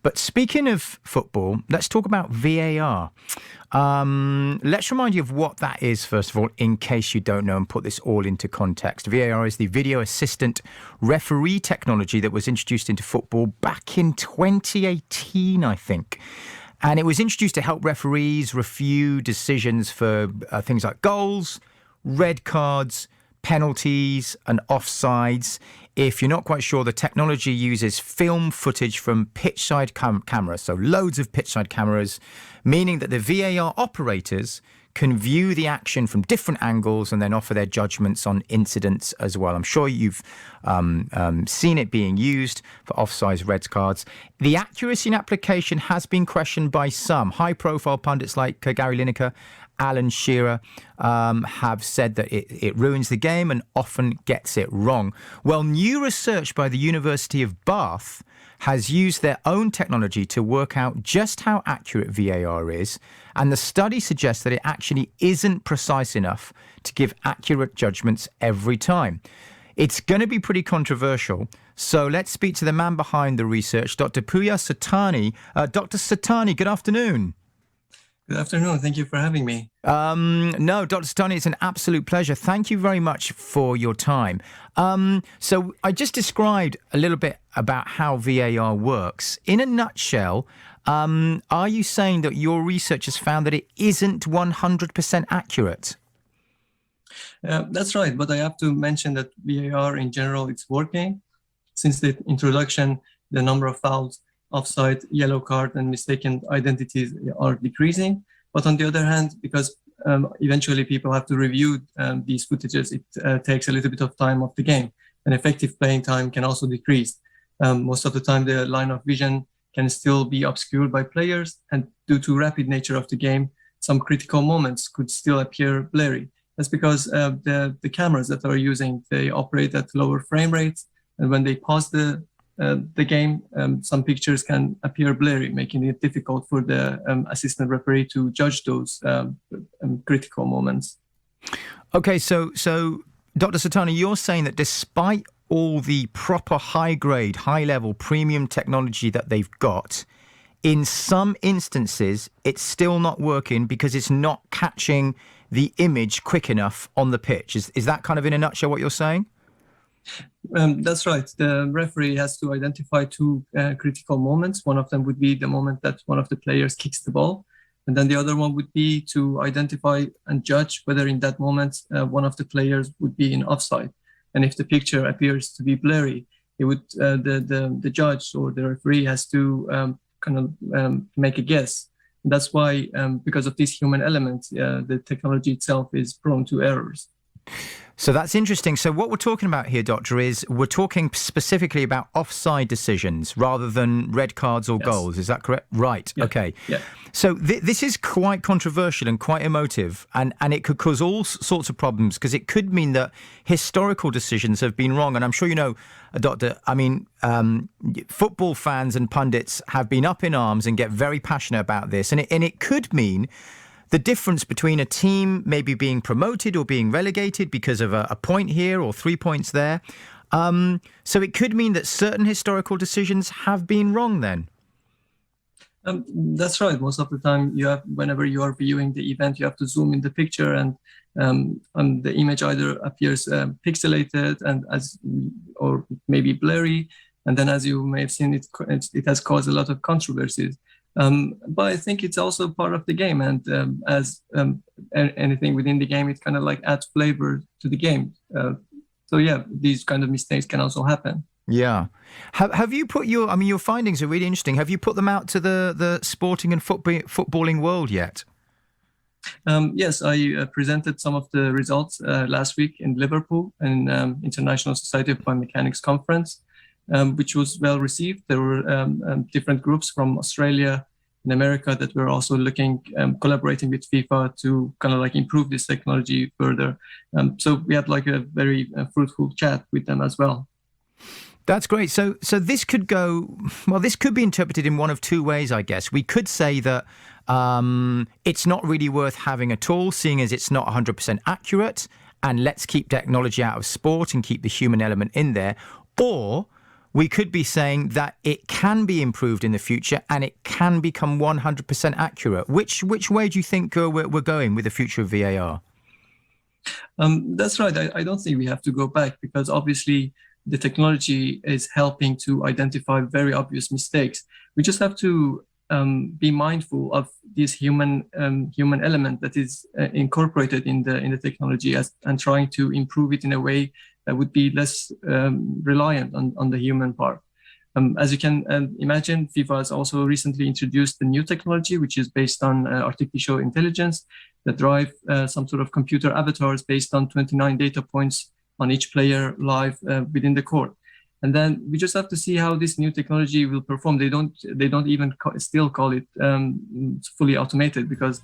But speaking of football, let's talk about VAR. Let's remind you of what that is, first of all, in case you don't know, and put this all into context. VAR is the video assistant referee technology that was introduced into football back in 2018, I think. And it was introduced to help referees review decisions for things like goals, red cards, penalties and offsides. If you're not quite sure, the technology uses film footage from pitchside cameras, so loads of pitchside cameras, meaning that the VAR operators can view the action from different angles and then offer their judgments on incidents as well. I'm sure you've seen it being used for offside red cards. The accuracy in application has been questioned by some. High-profile pundits like Gary Lineker, Alan Shearer have said that it ruins the game and often gets it wrong. Well, new research by the University of Bath has used their own technology to work out just how accurate VAR is, and the study suggests that it actually isn't precise enough to give accurate judgments every time. It's going to be pretty controversial, so let's speak to the man behind the research, Dr. Pooya Soltani. Dr. Soltani, good afternoon. Good afternoon. Thank you for having me. No, Dr. Soltani, it's an absolute pleasure. Thank you very much for your time. So I just described a little bit about how VAR works. In a nutshell, are you saying that your research has found that it isn't 100% accurate? That's right, but I have to mention that VAR in general, it's working. Since the introduction, the number of fouls, offside, yellow card, and mistaken identities are decreasing. But on the other hand, because eventually people have to review these footages, it takes a little bit of time of the game, and effective playing time can also decrease. Most of the time, the line of vision can still be obscured by players, and due to rapid nature of the game, some critical moments could still appear blurry. That's because the cameras that are using, they operate at lower frame rates, and when they pause the game, some pictures can appear blurry, making it difficult for the assistant referee to judge those critical moments. Okay, so Dr. Soltani, you're saying that despite all the proper high-grade, high-level premium technology that they've got, in some instances, it's still not working because it's not catching the image quick enough on the pitch. Is that kind of in a nutshell what you're saying? That's right. The referee has to identify two critical moments. One of them would be the moment that one of the players kicks the ball. And then the other one would be to identify and judge whether in that moment one of the players would be in offside. And if the picture appears to be blurry, it would the judge or the referee has to make a guess. And that's why, because of this human element, the technology itself is prone to errors. So that's interesting. So what we're talking about here, Doctor, is we're talking specifically about offside decisions rather than red cards or goals. Is that correct? Right. Yeah. Okay. Yeah. So this is quite controversial and quite emotive, and it could cause all sorts of problems because it could mean that historical decisions have been wrong. And I'm sure you know, Doctor, I mean, football fans and pundits have been up in arms and get very passionate about this. And it could mean the difference between a team maybe being promoted or being relegated because of a point here or 3 points there. So it could mean that certain historical decisions have been wrong then. That's right. Most of the time, whenever you are viewing the event, you have to zoom in the picture, and the image either appears pixelated or maybe blurry. And then, as you may have seen, it has caused a lot of controversies. But I think it's also part of the game, and as anything within the game, it kind of like adds flavor to the game. So yeah, these kind of mistakes can also happen. Yeah. Have you put your findings are really interesting. Have you put them out to the sporting and footballing world yet? Yes, I presented some of the results last week in Liverpool in International Society of Biomechanics conference, which was well received. There were different groups from Australia and America that were also collaborating with FIFA to kind of like improve this technology further. So we had like a very fruitful chat with them as well. That's great. So this could this could be interpreted in one of two ways, I guess. We could say that it's not really worth having at all, seeing as it's not 100% accurate, and let's keep technology out of sport and keep the human element in there. Or we could be saying that it can be improved in the future and it can become 100% accurate. Which way do you think we're going with the future of VAR? That's right. I don't think we have to go back, because obviously the technology is helping to identify very obvious mistakes. We just have to be mindful of this human element that is incorporated in the technology, and trying to improve it in a way that would be less reliant on the human part. As you can imagine, FIFA has also recently introduced a new technology, which is based on artificial intelligence that drive some sort of computer avatars based on 29 data points on each player live within the court. And then we just have to see how this new technology will perform. They don't even still call it fully automated, because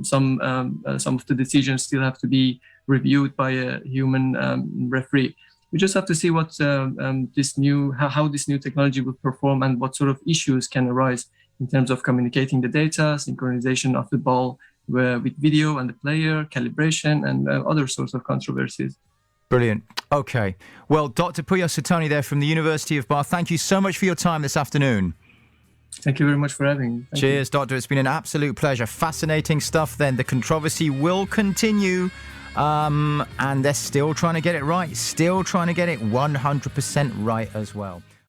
some of the decisions still have to be reviewed by a human referee. We just have to see what how this new technology will perform, and what sort of issues can arise in terms of communicating the data, synchronization of the ball with video and the player, calibration, and other sorts of controversies. Brilliant. Okay. Well, Dr. Pooya Soltani there from the University of Bath, thank you so much for your time this afternoon. Thank you very much for having me. Cheers, Doctor. It's been an absolute pleasure. Fascinating stuff then. The controversy will continue, and they're still trying to get it right. Still trying to get it 100% right as well.